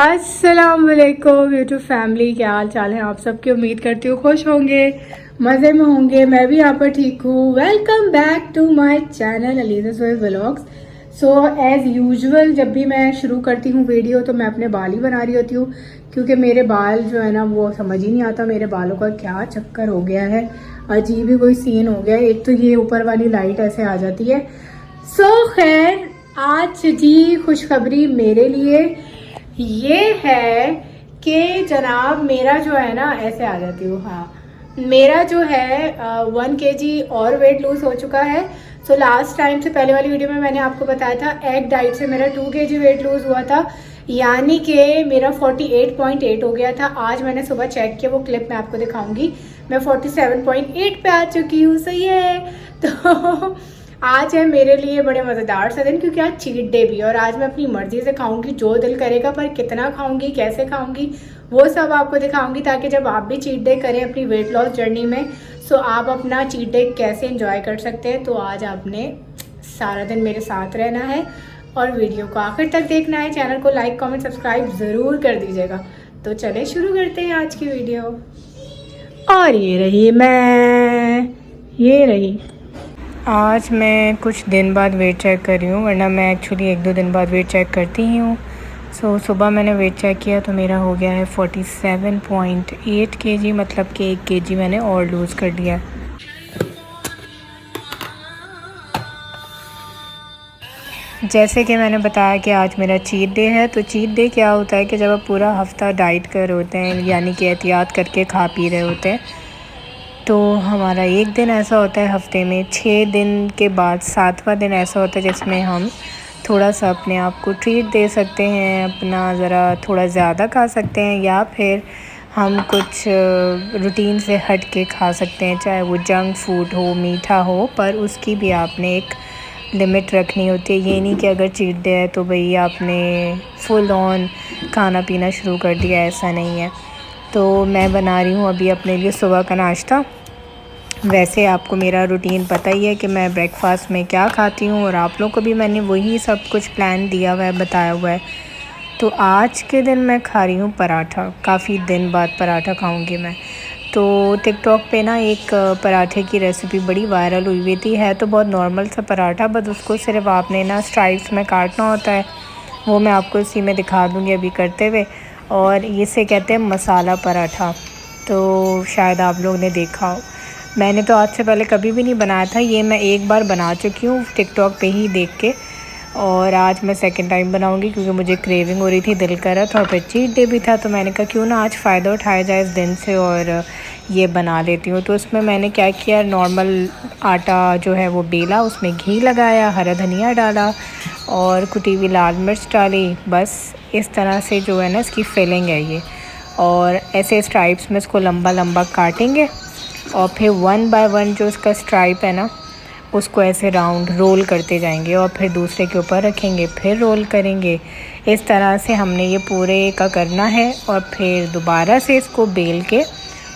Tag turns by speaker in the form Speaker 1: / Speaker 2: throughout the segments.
Speaker 1: अस्सलाम वालेकुम YouTube family, क्या हाल चाल है आप सबकी। उम्मीद करती हूँ खुश होंगे, मज़े में होंगे। मैं भी यहाँ पर ठीक हूँ। Welcome back to my channel Aliza Sohail vlogs. So as usual जब भी मैं शुरू करती हूँ वीडियो तो मैं अपने बाल ही बना रही होती हूँ, क्योंकि मेरे बाल जो है ना वो समझ ही नहीं आता मेरे बालों का क्या चक्कर हो गया है। अजीब ही कोई सीन हो गया है। एक तो ये ऊपर वाली लाइट ऐसे आ जाती है। सो खैर, आज जी खुशखबरी मेरे लिए ये है कि जनाब मेरा जो है ना, ऐसे आ जाती हूँ, हाँ, मेरा जो है 1 kg और वेट लूज हो चुका है। सो लास्ट टाइम से पहले वाली वीडियो में मैंने आपको बताया था एग डाइट से मेरा 2 kg वेट लूज हुआ था, यानी कि मेरा 48.8 हो गया था। आज मैंने सुबह चेक किया, वो क्लिप मैं आपको दिखाऊंगी, मैं 47.8 पे आ चुकी हूँ। सही है। तो आज है मेरे लिए बड़े मज़ेदार सा दिन, क्योंकि आज चीट डे भी है और आज मैं अपनी मर्जी से खाऊंगी जो दिल करेगा, पर कितना खाऊंगी, कैसे खाऊंगी, वो सब आपको दिखाऊंगी, ताकि जब आप भी चीट डे करें अपनी वेट लॉस जर्नी में, सो आप अपना चीट डे कैसे एंजॉय कर सकते हैं। तो आज आपने सारा दिन मेरे साथ रहना है और वीडियो को आखिर तक देखना है। चैनल को लाइक कमेंट सब्सक्राइब ज़रूर कर दीजिएगा। तो चले शुरू करते हैं आज की वीडियो। और ये रही मैं, ये रही। आज मैं कुछ दिन बाद वेट चेक कर रही हूँ, वरना मैं एक्चुअली 1-2 दिन बाद वेट चेक करती ही हूँ। सो सुबह मैंने वेट चेक किया तो मेरा हो गया है 47.8 kg, मतलब कि 1 kg मैंने और लूज़ कर लिया। जैसे कि मैंने बताया कि आज मेरा चीट डे है। तो चीट डे क्या होता है कि जब आप पूरा हफ़्ता डाइट कर रहे होते हैं, यानी कि एहतियात करके खा पी रहे होते हैं, तो हमारा एक दिन ऐसा होता है हफ़्ते में, 6 दिन के बाद 7वां दिन ऐसा होता है जिसमें हम थोड़ा सा अपने आप को ट्रीट दे सकते हैं, अपना ज़रा थोड़ा ज़्यादा खा सकते हैं, या फिर हम कुछ रूटीन से हट के खा सकते हैं, चाहे वो जंक फूड हो, मीठा हो, पर उसकी भी आपने एक लिमिट रखनी होती है। ये नहीं कि अगर चीट डे है तो भाई आपने फुल ऑन खाना पीना शुरू कर दिया, ऐसा नहीं है। तो मैं बना रही हूँ अभी अपने लिए सुबह का नाश्ता। वैसे आपको मेरा रूटीन पता ही है कि मैं ब्रेकफास्ट में क्या खाती हूँ, और आप लोगों को भी मैंने वही सब कुछ प्लान दिया हुआ है, बताया हुआ है। तो आज के दिन मैं खा रही हूँ पराठा। काफ़ी दिन बाद पराठा खाऊंगी मैं। तो टिकटॉक पे ना एक पराठे की रेसिपी बड़ी वायरल हुई थी। है तो बहुत नॉर्मल सा पराठा, बस उसको सिर्फ आपने ना स्ट्राइप्स में काटना होता है। वो मैं आपको इसी में दिखा दूँगी अभी करते हुए। और इसे कहते हैं मसाला पराठा। तो शायद आप लोग ने देखा हो। मैंने तो आज से पहले कभी भी नहीं बनाया था, ये मैं एक बार बना चुकी हूँ टिकटॉक पे ही देख के, और आज मैं सेकंड टाइम बनाऊँगी क्योंकि मुझे क्रेविंग हो रही थी, दिल कर रहा था, और फिर चीट डे भी था। तो मैंने कहा क्यों ना आज फ़ायदा उठाया जाए इस दिन से और ये बना लेती हूँ। तो उसमें मैंने क्या किया, नॉर्मल आटा जो है वो बेला, उसमें घी लगाया, हरा धनिया डाला और कुटी हुई लाल मिर्च डाली। बस इस तरह से जो है ना इसकी फिलिंग है ये। और ऐसे स्ट्राइप्स में इसको लंबा लंबा काटेंगे और फिर 1 बाय 1 जो इसका स्ट्राइप है ना, उसको ऐसे राउंड रोल करते जाएंगे और फिर दूसरे के ऊपर रखेंगे, फिर रोल करेंगे। इस तरह से हमने ये पूरे का करना है, और फिर दोबारा से इसको बेल के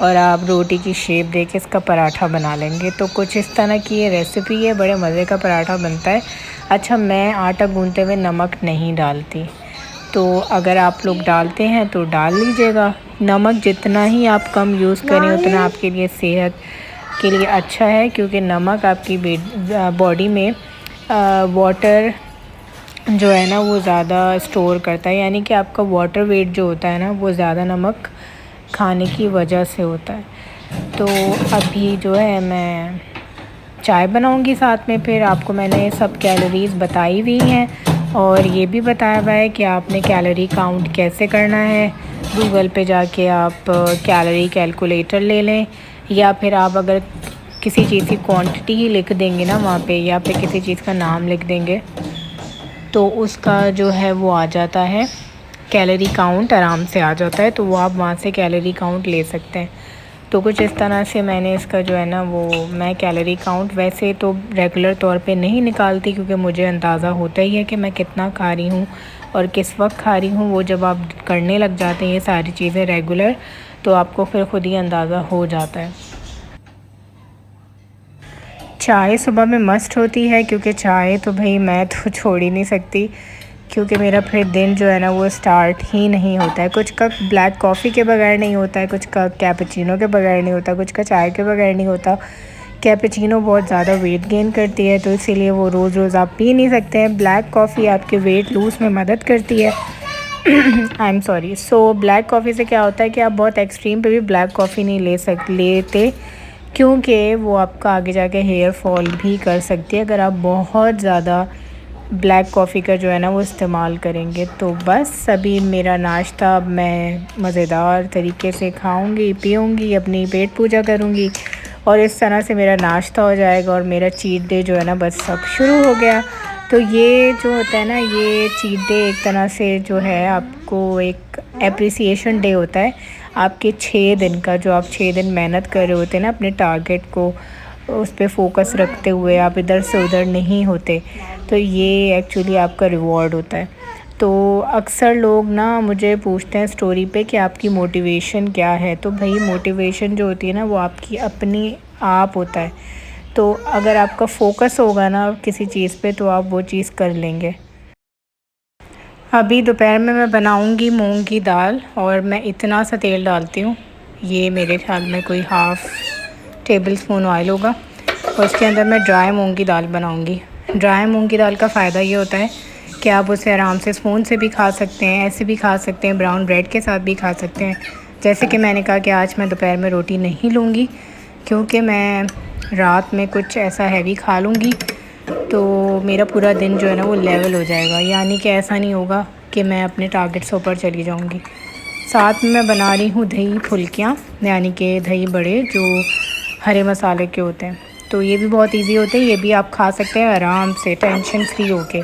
Speaker 1: और आप रोटी की शेप दे के इसका पराठा बना लेंगे। तो कुछ इस तरह की ये रेसिपी है, बड़े मज़े का पराठा बनता है। अच्छा, मैं आटा गूंथते हुए नमक नहीं डालती, तो अगर आप लोग डालते हैं तो डाल लीजिएगा। नमक जितना ही आप कम यूज़ करें उतना आपके लिए सेहत के लिए अच्छा है, क्योंकि नमक आपकी बॉडी में वाटर जो है ना वो ज़्यादा स्टोर करता है, यानी कि आपका वाटर वेट जो होता है ना वो ज़्यादा नमक खाने की वजह से होता है। तो अभी जो है मैं चाय बनाऊंगी साथ में। फिर आपको मैंने सब कैलोरीज़ बताई हुई हैं, और ये भी बताया हुआ है कि आपने कैलोरी काउंट कैसे करना है। गूगल पे जाके आप कैलोरी कैलकुलेटर ले लें, या फिर आप अगर किसी चीज़ की क्वांटिटी ही लिख देंगे ना वहाँ पे, या फिर किसी चीज़ का नाम लिख देंगे, तो उसका जो है वो आ जाता है, कैलोरी काउंट आराम से आ जाता है। तो वो आप वहाँ से कैलोरी काउंट ले सकते हैं। तो कुछ इस तरह से मैंने इसका जो है ना वो, मैं कैलोरी काउंट वैसे तो रेगुलर तौर पे नहीं निकालती, क्योंकि मुझे अंदाज़ा होता ही है कि मैं कितना खा रही हूँ और किस वक्त खा रही हूँ। वो जब आप करने लग जाते हैं ये सारी चीज़ें रेगुलर, तो आपको फिर ख़ुद ही अंदाज़ा हो जाता है। चाय सुबह में मस्ट होती है, क्योंकि चाय तो भाई मैं तो छोड़ ही नहीं सकती। क्योंकि मेरा फिर दिन जो है ना वो स्टार्ट ही नहीं होता है। कुछ का ब्लैक कॉफ़ी के बगैर नहीं होता है, कुछ का कैपुचिनो के बगैर नहीं होता, कुछ का चाय के बगैर नहीं होता। कैपुचिनो बहुत ज़्यादा वेट गेन करती है, तो इसीलिए वो रोज़ रोज़ आप पी नहीं सकते हैं। ब्लैक कॉफ़ी आपके वेट लूज़ में मदद करती है। I am sorry. So black coffee से क्या होता है कि आप बहुत एक्सट्रीम पे भी ब्लैक कॉफ़ी नहीं लेते, क्योंकि वो आपका आगे जाके हेयर फॉल भी कर सकती है अगर आप बहुत ज़्यादा ब्लैक कॉफ़ी का जो है ना वो इस्तेमाल करेंगे। तो बस अभी मेरा नाश्ता मैं मज़ेदार तरीके से खाऊंगी, पीऊँगी, अपनी पेट पूजा करूँगी और इस तरह से मेरा नाश्ता हो जाएगा और मेरा चीट डे जो है ना बस सब शुरू हो गया। तो ये जो होता है ना, ये चीट डे एक तरह से जो है आपको एक एप्रिसिएशन डे होता है आपके 6 दिन का, जो आप 6 दिन मेहनत कर रहे होते हैं ना अपने टारगेट को उस पर फोकस रखते हुए, आप इधर से उधर नहीं होते, तो ये एक्चुअली आपका रिवॉर्ड होता है। तो अक्सर लोग ना मुझे पूछते हैं स्टोरी पे कि आपकी मोटिवेशन क्या है। तो भाई मोटिवेशन जो होती है ना वो आपकी अपनी आप होता है। तो अगर आपका फोकस होगा ना किसी चीज़ पे तो आप वो चीज़ कर लेंगे। अभी दोपहर में मैं बनाऊंगी मूंग की दाल और मैं इतना सा तेल डालती हूँ, ये मेरे ख्याल में कोई हाफ़ टेबल स्पून ऑयल होगा और उसके अंदर मैं ड्राई मूंग की दाल बनाऊंगी। ड्राई मूंग की दाल का फ़ायदा ये होता है कि आप उसे आराम से स्पून से भी खा सकते हैं, ऐसे भी खा सकते हैं, ब्राउन ब्रेड के साथ भी खा सकते हैं। जैसे कि मैंने कहा कि आज मैं दोपहर में रोटी नहीं लूँगी क्योंकि मैं रात में कुछ ऐसा हैवी खा लूँगी तो मेरा पूरा दिन जो है ना वो लेवल हो जाएगा, यानी कि ऐसा नहीं होगा कि मैं अपने टारगेट से ऊपर चली जाऊँगी। साथ में मैं बना रही हूँ दही फुल्कियाँ, यानी कि दही बड़े जो हरे मसाले के होते हैं। तो ये भी बहुत इजी होते हैं, ये भी आप खा सकते हैं आराम से टेंशन फ्री होके।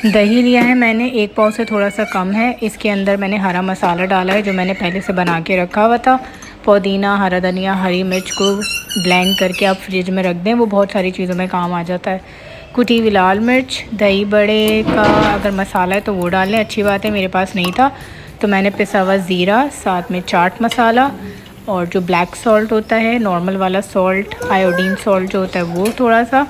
Speaker 1: दही लिया है मैंने, 1 पाव से थोड़ा सा कम है। इसके अंदर मैंने हरा मसाला डाला है जो मैंने पहले से बना के रखा हुआ था। पुदीना, हरा धनिया, हरी मिर्च को ब्लेंड करके आप फ्रिज में रख दें, वो बहुत सारी चीज़ों में काम आ जाता है। कुटी हुई लाल मिर्च, दही बड़े का अगर मसाला है तो वो डालें, अच्छी बात है, मेरे पास नहीं था तो मैंने पिसा हुआ ज़ीरा, साथ में चाट मसाला और जो ब्लैक सॉल्ट होता है, नॉर्मल वाला सॉल्ट, आयोडीन सॉल्ट जो होता है वो थोड़ा सा,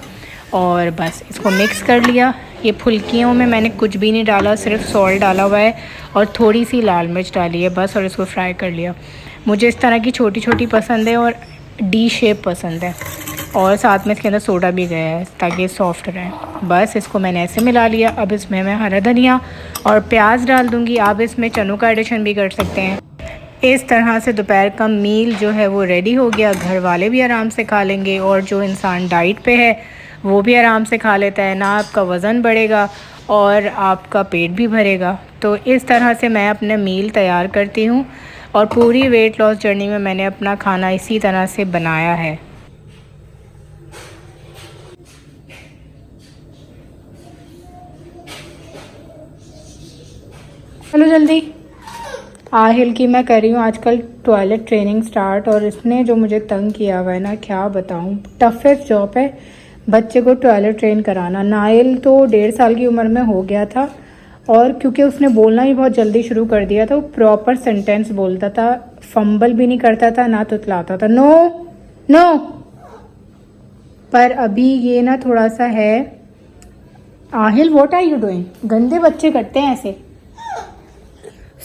Speaker 1: और बस इसको मिक्स कर लिया। ये फुल्कियों में मैंने कुछ भी नहीं डाला, सिर्फ सॉल्ट डाला हुआ है और थोड़ी सी लाल मिर्च डाली है बस, और इसको फ्राई कर लिया। मुझे इस तरह की छोटी छोटी पसंद है और डी शेप पसंद है, और साथ में इसके अंदर सोडा भी गया है ताकि ये सॉफ्ट रहे। बस इसको मैंने ऐसे मिला लिया। अब इसमें मैं हरा धनिया और प्याज डाल दूँगी। आप इसमें चनों का एडिशन भी कर सकते हैं। इस तरह से दोपहर का मील जो है वो रेडी हो गया। घर वाले भी आराम से खा लेंगे और जो इंसान डाइट पे है वो भी आराम से खा लेता है। ना आपका वज़न बढ़ेगा और आपका पेट भी भरेगा। तो इस तरह से मैं अपना मील तैयार करती हूँ और पूरी वेट लॉस जर्नी में मैंने अपना खाना इसी तरह से बनाया है। चलो जल्दी। आहिल की मैं कर रही हूँ आजकल टॉयलेट ट्रेनिंग स्टार्ट, और इसने जो मुझे तंग किया हुआ है ना क्या बताऊँ, टफेस्ट जॉब है बच्चे को टॉयलेट ट्रेन कराना। नाइल तो 1.5 साल की उम्र में हो गया था, और क्योंकि उसने बोलना भी बहुत जल्दी शुरू कर दिया था, वो प्रॉपर सेंटेंस बोलता था, फंबल भी नहीं करता था, ना तुतलाता था, नो नो। पर अभी ये ना थोड़ा सा है। Aahil what are you doing? गंदे बच्चे करते हैं ऐसे।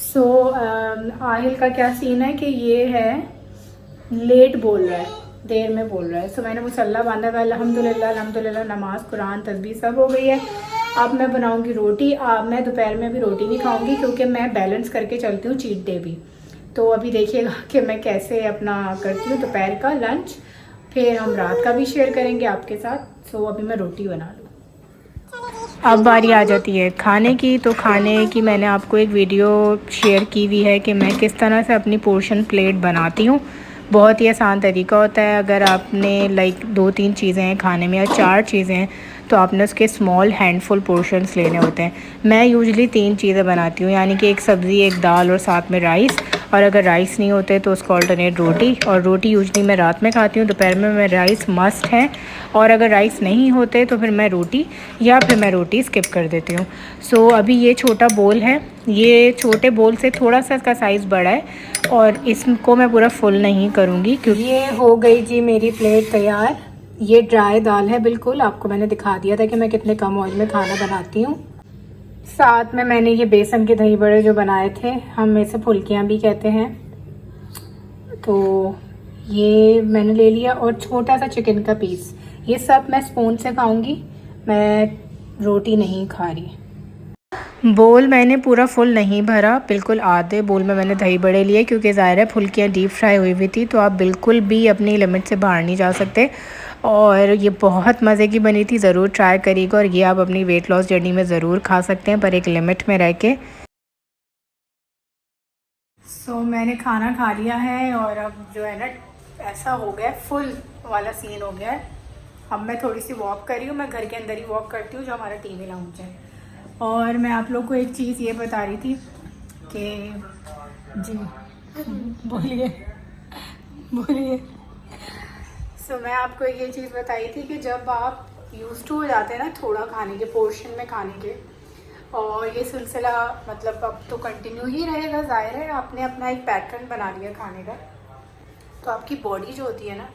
Speaker 1: सो आहिल का क्या सीन है कि ये है लेट बोल रहा है, देर में बोल रहा है। सो मैंने मुसल्ला बांधा हुआ, अल्हम्दुलिल्लाह अल्हम्दुलिल्लाह, नमाज कुरान तस्बीह सब हो गई है। अब मैं बनाऊंगी रोटी। मैं दोपहर में भी रोटी नहीं खाऊंगी क्योंकि मैं बैलेंस करके चलती हूँ चीट डे भी। तो अभी देखिएगा कि मैं कैसे अपना करती हूँ दोपहर का लंच, फिर हम रात का भी शेयर करेंगे आपके साथ। सो अभी मैं रोटी बना लूँ। अब बारी आ जाती है खाने की। तो खाने की मैंने आपको एक वीडियो शेयर की हुई है कि मैं किस तरह से अपनी पोर्शन प्लेट बनाती हूँ। बहुत ही आसान तरीका होता है। अगर आपने 2-3 चीज़ें हैं खाने में या 4 चीज़ें हैं तो आपने उसके स्मॉल हैंडफुल पोर्शंस लेने होते हैं। मैं यूजुअली 3 चीज़ें बनाती हूँ, यानी कि एक सब्ज़ी, एक दाल और साथ में राइस, और अगर राइस नहीं होते तो उसका ऑल्टरनेट रोटी। और रोटी यूजुअली मैं रात में खाती हूँ, दोपहर में मैं राइस मस्ट है, और अगर राइस नहीं होते तो फिर मैं रोटी, या फिर मैं रोटी स्किप कर देती हूँ। सो अभी ये छोटा बोल है, ये छोटे बोल से थोड़ा सा इसका साइज़ बड़ा है और इसको मैं पूरा फुल नहीं करूँगी क्योंकि ये हो गई जी मेरी प्लेट तैयार। ये ड्राई दाल है बिल्कुल, आपको मैंने दिखा दिया था कि मैं कितने कम ऑयल में खाना बनाती हूँ। साथ में मैंने ये बेसन के दही बड़े जो बनाए थे, हम इसे फुल्कियाँ भी कहते हैं, तो ये मैंने ले लिया। और छोटा सा चिकन का पीस, ये सब मैं स्पून से खाऊंगी, मैं रोटी नहीं खा रही। बोल मैंने पूरा फुल नहीं भरा, बिल्कुल आधे बोल में मैंने दही बड़े लिए, क्योंकि ज़ाहिर है फुल्कियाँ डीप फ्राई हुई हुई थी, तो आप बिल्कुल भी अपनी लिमिट से बाहर नहीं जा सकते। और ये बहुत मज़े की बनी थी, ज़रूर ट्राई करिएगा। और ये आप अपनी वेट लॉस जर्नी में ज़रूर खा सकते हैं, पर एक लिमिट में रह के। मैंने खाना खा लिया है और अब जो है ना, ऐसा हो गया फुल वाला सीन हो गया है। अब मैं थोड़ी सी वॉक कर रही हूँ, मैं घर के अंदर ही वॉक करती हूँ जो हमारा टीवी लाउंज है। और मैं आप लोग को एक चीज़ ये बता रही थी कि जी बोलिए बोलिए। मैं आपको ये चीज़ बताई थी कि जब आप यूज़ टू हो जाते हैं ना थोड़ा खाने के, पोर्शन में खाने के, और ये सिलसिला मतलब अब तो कंटिन्यू ही रहेगा, ज़ाहिर है आपने अपना एक पैटर्न बना लिया खाने का, तो आपकी बॉडी जो होती है ना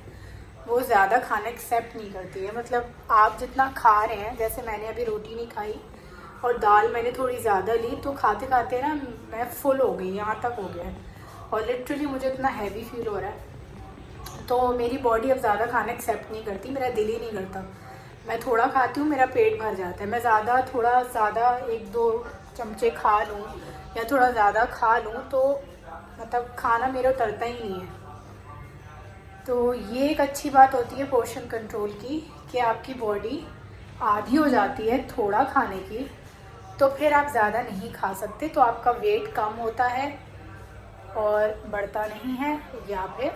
Speaker 1: वो ज़्यादा खाना एक्सेप्ट नहीं करती है। मतलब आप जितना खा रहे हैं, जैसे मैंने अभी रोटी नहीं खाई और दाल मैंने थोड़ी ज़्यादा ली, तो खाते खाते ना मैं फुल हो गई, यहाँ तक हो गया है, और लिटरली मुझे इतना हैवी फील हो रहा है। तो मेरी बॉडी अब ज़्यादा खाना एक्सेप्ट नहीं करती, मेरा दिल ही नहीं करता। मैं थोड़ा खाती हूँ, मेरा पेट भर जाता है। मैं थोड़ा ज़्यादा 1-2 चमचे खा लूँ या थोड़ा ज़्यादा खा लूँ तो मतलब खाना मेरा उतरता ही नहीं है। तो ये एक अच्छी बात होती है पोर्शन कंट्रोल की, कि आपकी बॉडी आदी हो जाती है थोड़ा खाने की, तो फिर आप ज़्यादा नहीं खा सकते, तो आपका वेट कम होता है और बढ़ता नहीं है, या फिर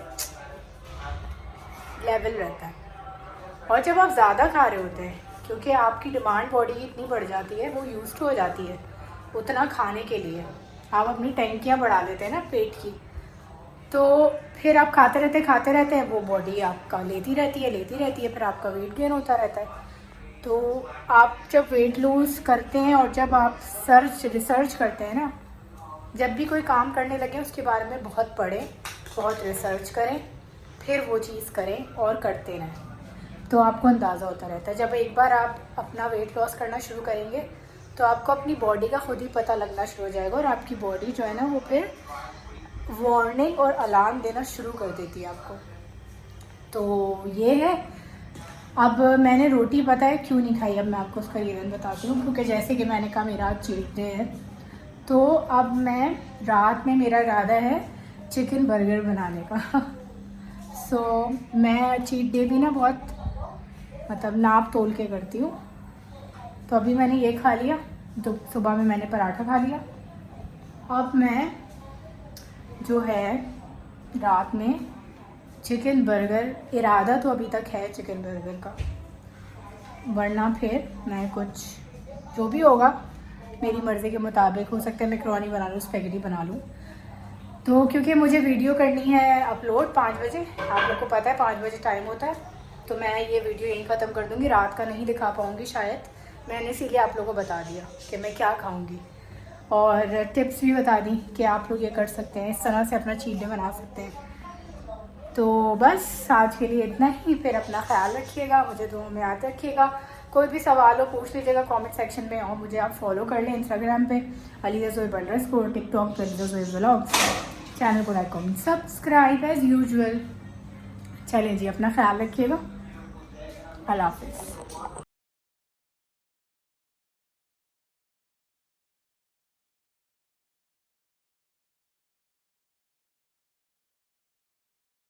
Speaker 1: लेवल रहता है। और जब आप ज़्यादा खा रहे होते हैं, क्योंकि आपकी डिमांड बॉडी की इतनी बढ़ जाती है, वो यूज्ड हो जाती है उतना खाने के लिए, आप अपनी टंकियाँ बढ़ा देते हैं ना पेट की, तो फिर आप खाते रहते हैं, वो बॉडी आपका लेती रहती है, फिर आपका वेट गेन होता रहता है। तो आप जब वेट लूज़ करते हैं और जब आप रिसर्च करते हैं ना, जब भी कोई काम करने लगे उसके बारे में बहुत पढ़ें, बहुत रिसर्च करें, फिर वो चीज़ करें और करते रहें, तो आपको अंदाज़ा होता रहता है। जब एक बार आप अपना वेट लॉस करना शुरू करेंगे तो आपको अपनी बॉडी का खुद ही पता लगना शुरू हो जाएगा, और आपकी बॉडी जो है ना वो फिर वार्निंग और अलार्म देना शुरू कर देती है आपको। तो ये है। अब मैंने रोटी पता है क्यों नहीं खाई, अब मैं आपको उसका रीज़न बताती हूँ, क्योंकि जैसे कि मैंने कहा मेरा चीट डे है, तो अब मैं रात में मेरा इरादा है चिकन बर्गर बनाने का। मैं चीट डे भी ना बहुत मतलब नाप तोल के करती हूँ। तो अभी मैंने ये खा लिया, तो सुबह में मैंने पराठा खा लिया। अब मैं जो है रात में चिकन बर्गर, इरादा तो अभी तक है चिकन बर्गर का, वरना फिर मैं कुछ जो भी होगा मेरी मर्ज़ी के मुताबिक, हो सकता है मैकरोनी बना लूँ, स्पैगेटी बना लूँ। तो क्योंकि मुझे वीडियो करनी है अपलोड 5 बजे, आप लोग को पता है 5 बजे टाइम होता है, तो मैं ये वीडियो यहीं ख़त्म कर दूँगी, रात का नहीं दिखा पाऊँगी शायद। मैंने इसीलिए आप लोगों को बता दिया कि मैं क्या खाऊँगी, और टिप्स भी बता दी कि आप लोग ये कर सकते हैं, इस तरह से अपना चीट डे बना सकते हैं। तो बस आज के लिए इतना ही, फिर अपना ख्याल रखिएगा, मुझे दुआ में याद रखिएगा। कोई भी सवाल हो पूछ लीजिएगा कमेंट सेक्शन में, और मुझे आप फॉलो कर लें इंस्टाग्राम पे अलीज़ा ज़ोहैब _, टिकटॉक पे अलीज़ा ज़ोहैब व्लॉग्स, चैनल को like comment subscribe as usual. चलें जी, अपना ख्याल रखिएगा, अल्लाह हाफ़िज़।